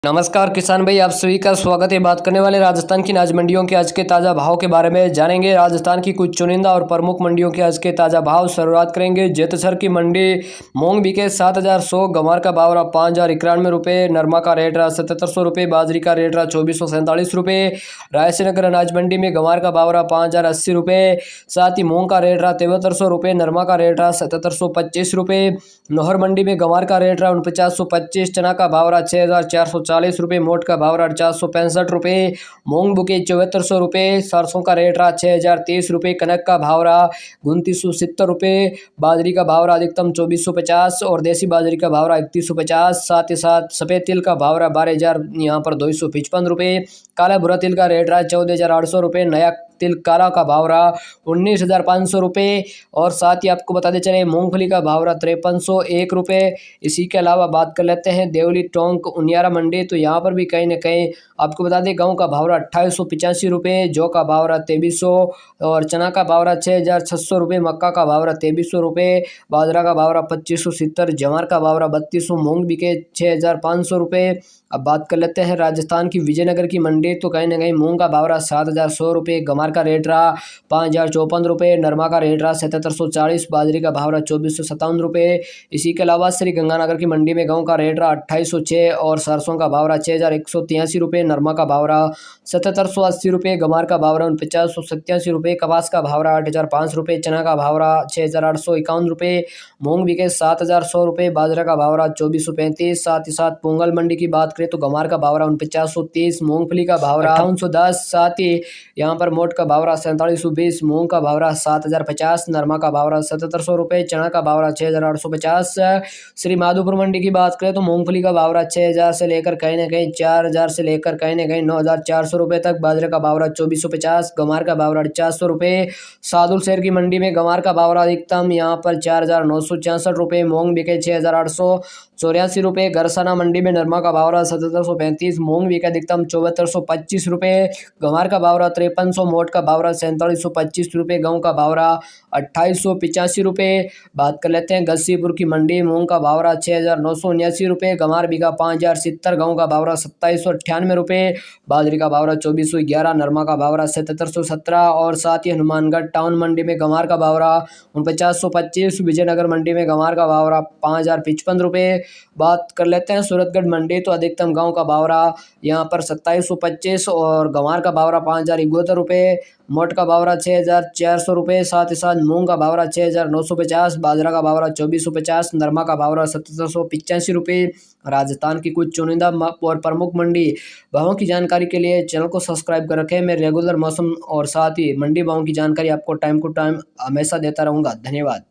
नमस्कार किसान भाई, आप सभी का स्वागत है। बात करने वाले राजस्थान की अनाज मंडियों के आज के ताज़ा भाव के बारे में जानेंगे। राजस्थान की कुछ चुनिंदा और प्रमुख मंडियों के आज के ताज़ा भाव शुरुआत करेंगे। जैतसर की मंडी मूंग बिके 7,100, गंवार का भाव रहा 5,091 रुपये, नरमा का रेट रहा 7,700 रुपये, बाजरी का रेट रहा 2,447 रुपये। रायसेनगर अनाज मंडी में गंवार का भाव रहा 5,080 रुपये, साथ ही मूंग का रेट रहा 7,300 रुपये, नरमा का रेट रहा 7,725 रुपये। नौहर मंडी में गंवार का रेट रहा 4925, चना का भाव रहा 6,440 रुपये, मोट का भाव रहा 465 रुपये, मूंग बुके 7400 रुपये, सरसों का रेट रहा 6,030 रुपये, कनक का भाव रहा 2970 रुपये, बाजरी का भाव रहा अधिकतम 2450 और देसी बाजरी का भाव रहा 3150। साथ ही साथ सफ़ेद तिल का भाव रहा 12,000 यहाँ पर 255 रुपये, काला भूरा तिल का रेट रहा 14,800 रुपये, नया तिल काला का भाव रहा 19,500 रुपये और साथ ही आपको बताते चले मूंगफली का भाव रहा 5301 रुपये। इसी के अलावा बात कर लेते हैं देवली टोंक उनियारा मंडी, तो यहाँ पर भी कहीं ना कहीं आपको बता दें गेहूं का भाव रहा 2885 रुपये, जौ का भाव रहा 2300 और चना का भाव रहा 6,600 रुपये, मक्का का भाव रहा 2300 रुपये, बाजरा का भाव रहा 2570, जवार का भाव रहा 3200, मूंग बिके 6,500 रुपये। अब बात कर लेते हैं राजस्थान की विजयनगर की मंडी, तो कहीं ना कहीं मूंग का भाव रहा 7,100 रुपये, गंवार का रेट रहा 5,054 रुपये, नरमा का रेट रहा 7,740, बाजरी का भाव रहा 2,457 रुपये। इसी के अलावा श्री गंगानगर की मंडी में गेहूं का रेट रहा 2,806 और सरसों का भाव रहा 6,183 रुपये, नरमा का भाव रहा 7,780 रुपये, गंवार का भाव रहा 4987 रुपये, कपास का भाव रहा 8,005 रुपये, चना का भाव रहा 6,851 रुपये, मूंग बिके 7,100 रुपये, बाजरा का भाव रहा 2,435। साथ ही साथ पोंगल मंडी की बात करें तो गंवार का भाव रहा 4930, मूंगफली का भाव रहा 5810, साथ ही यहाँ पर मोट का भाव रहा 4720, मूंग का भाव रहा 7,050, नरमा का भाव रहा 7,700 रुपये, चना का भाव रहा 6,850। श्री माधोपुर मंडी की बात करें तो मूंगफली का भाव रहा 6,000 से लेकर कहीं ना कहीं 4,000 से लेकर कहीं ना कहीं 9,400 रुपये तक, बाजरे का भाव रहा 2,450, गंवार का भाव रहा 400 रुपये। सादुल शहर की मंडी में गंवार का भाव रहा अधिकतम यहाँ पर 4,966 रुपये, मूंग बिके 6,884 रुपये। गरसाना मंडी में नरमा का भाव रहा 7,735, मूंग बिके अधिकतम 7,425 रुपये, गंवार का भाव रहा 5300, मोट का भाव रहा 4,725 रुपये, गेहूं का भाव रहा 2,885 रुपये। बात कर लेते हैं गस्सीपुर की मंडी, मूंग का भाव रहा 6,979 रुपये, गंवार बिका 5,070, गेहूं का भाव रहा 2,798 रुपये, बाजरी का भाव रहा 2,411, नरमा का भाव रहा 7,717 और साथ ही हनुमानगढ़ टाउन मंडी में गंवार का भाव रहा 4925, विजयनगर मंडी में गंवार का भाव रहा 5,055 रुपये। बात कर लेते हैं सूरतगढ़ मंडी, तो अधिकतम गेहूं का भाव रहा यहाँ पर 2,725 और गंवार का भाव रहा 5,071 रुपये, मोट का भाव रहा 6,400 रुपये, साथ ही साथ मूंग का भाव रहा 6,950, बाजरा का भाव रहा 2,450, नरमा का भाव रहा 7,785 रुपये। राजस्थान की कुछ चुनिंदा और प्रमुख मंडी भावों की जानकारी के लिए चैनल को सब्सक्राइब कर रखें। मैं रेगुलर मौसम और साथ ही मंडी भावों की जानकारी आपको टाइम टू टाइम हमेशा देता रहूँगा। धन्यवाद।